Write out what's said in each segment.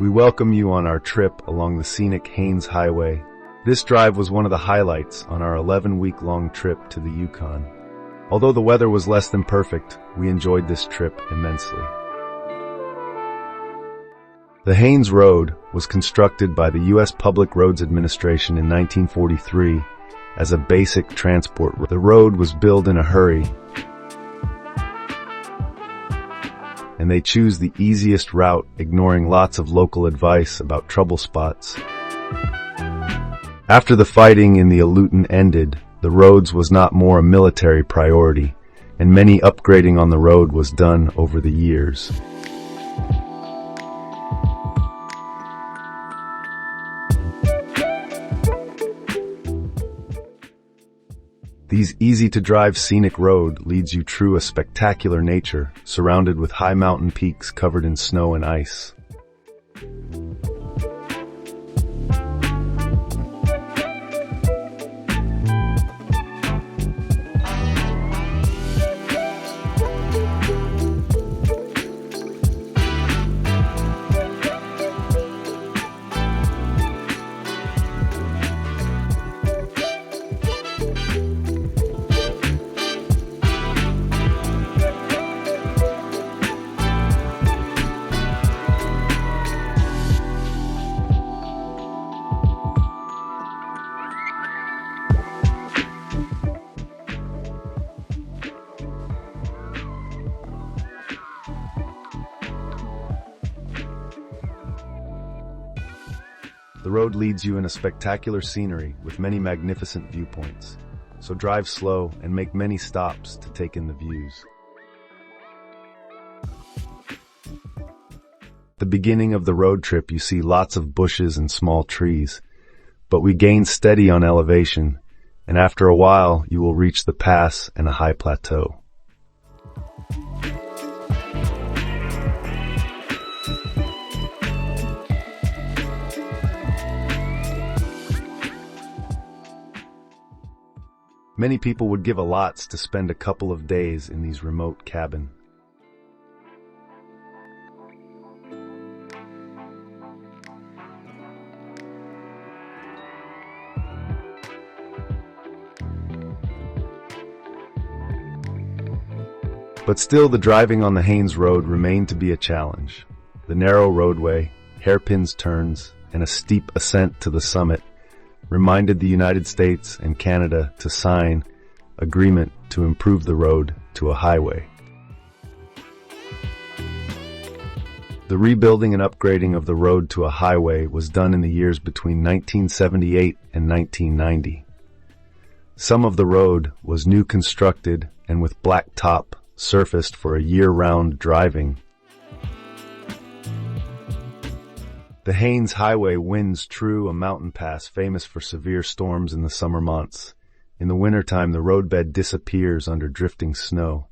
We welcome you on our trip along the scenic Haines Highway. This drive was one of the highlights on our 11-week-long trip to the Yukon. Although the weather was less than perfect, we enjoyed this trip immensely. The Haines Road was constructed by the U.S. Public Roads Administration in 1943 as a basic transport road. The road was built in a hurry, and they choose the easiest route, ignoring lots of local advice about trouble spots. After the fighting in the Aleutian ended, the roads was not more a military priority, and many upgrading on the road was done over the years. These easy-to-drive scenic road leads you through a spectacular nature, surrounded with high mountain peaks covered in snow and ice. The road leads you in a spectacular scenery with many magnificent viewpoints, so drive slow and make many stops to take in the views. At the beginning of the road trip, you see lots of bushes and small trees, but we gain steady on elevation, and after a while you will reach the pass and a high plateau. Many people would give a lot to spend a couple of days in these remote cabins. But still, the driving on the Haines Road remained to be a challenge. The narrow roadway, hairpin turns, and a steep ascent to the summit reminded the United States and Canada to sign agreement to improve the road to a highway. The rebuilding and upgrading of the road to a highway was done in the years between 1978 and 1990. Some of the road was new constructed and with black top surfaced for a year-round driving. The Haines Highway winds through a mountain pass famous for severe storms in the summer months. In the wintertime, the roadbed disappears under drifting snow.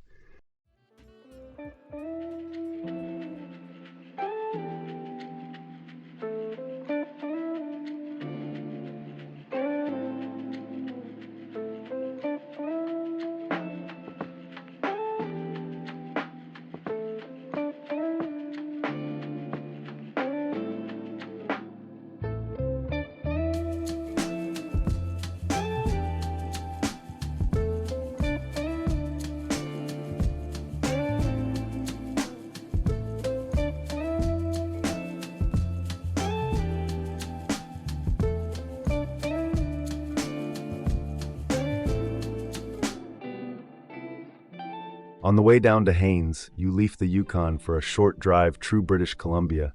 On the way down to Haines, you leave the Yukon for a short drive through British Columbia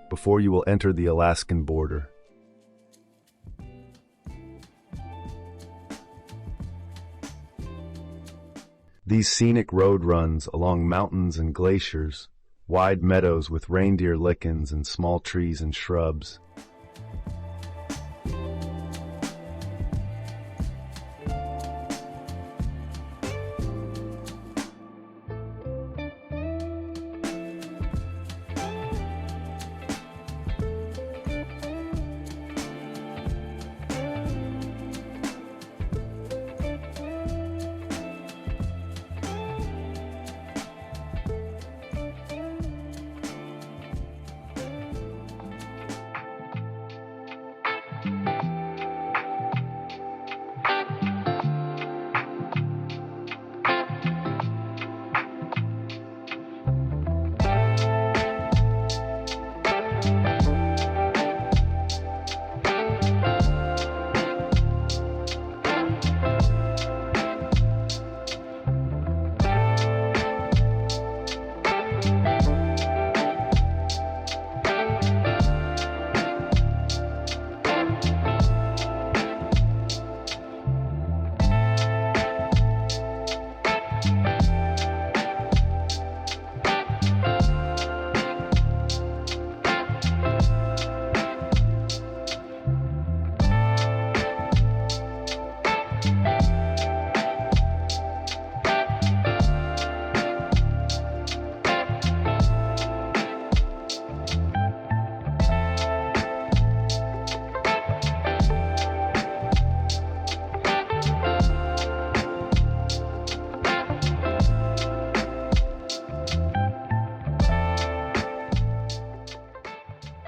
before you will enter the Alaskan border. These scenic road runs along mountains and glaciers, wide meadows with reindeer lichens and small trees and shrubs.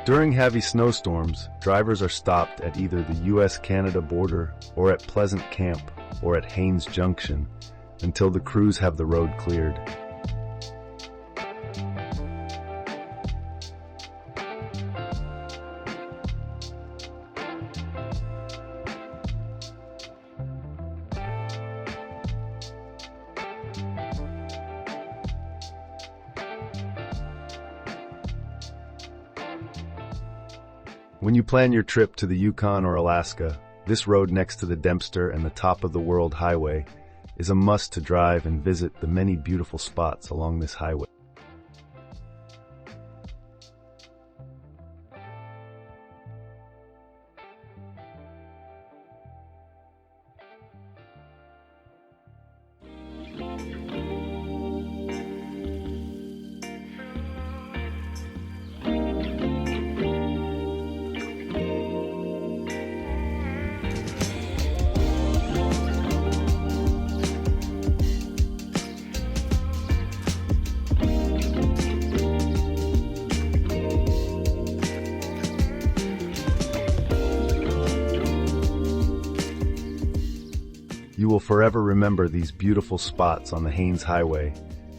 During heavy snowstorms, drivers are stopped at either the US-Canada border or at Pleasant Camp or at Haines Junction until the crews have the road cleared. When you plan your trip to the Yukon or Alaska, this road next to the Dempster and the top of the World Highway is a must to drive and visit the many beautiful spots along this highway. You will forever remember these beautiful spots on the Haines Highway,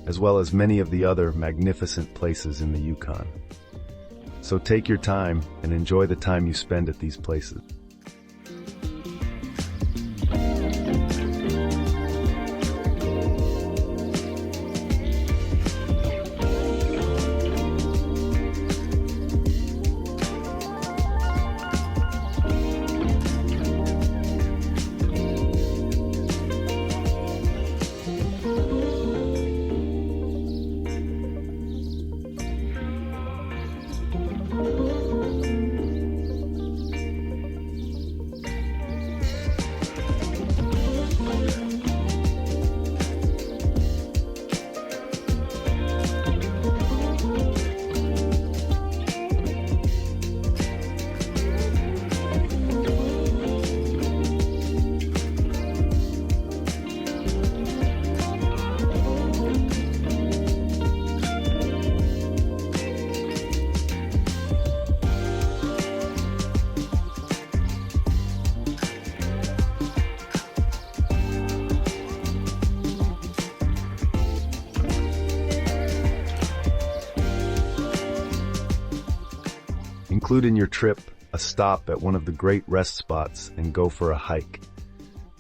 as well as many of the other magnificent places in the Yukon. So take your time and enjoy the time you spend at these places. Include in your trip a stop at one of the great rest spots and go for a hike.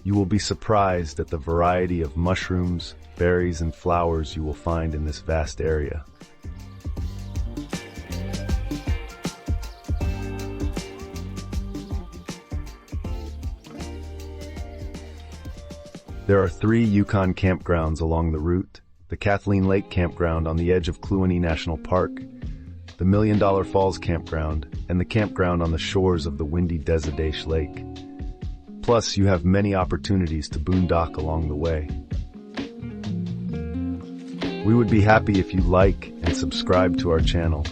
You will be surprised at the variety of mushrooms, berries, and flowers you will find in this vast area. There are 3 Yukon campgrounds along the route: the Kathleen Lake Campground on the edge of Kluane National Park, the $1 Million Falls Campground, and the campground on the shores of the windy Desadesh Lake. Plus, you have many opportunities to boondock along the way. We would be happy if you like and subscribe to our channel.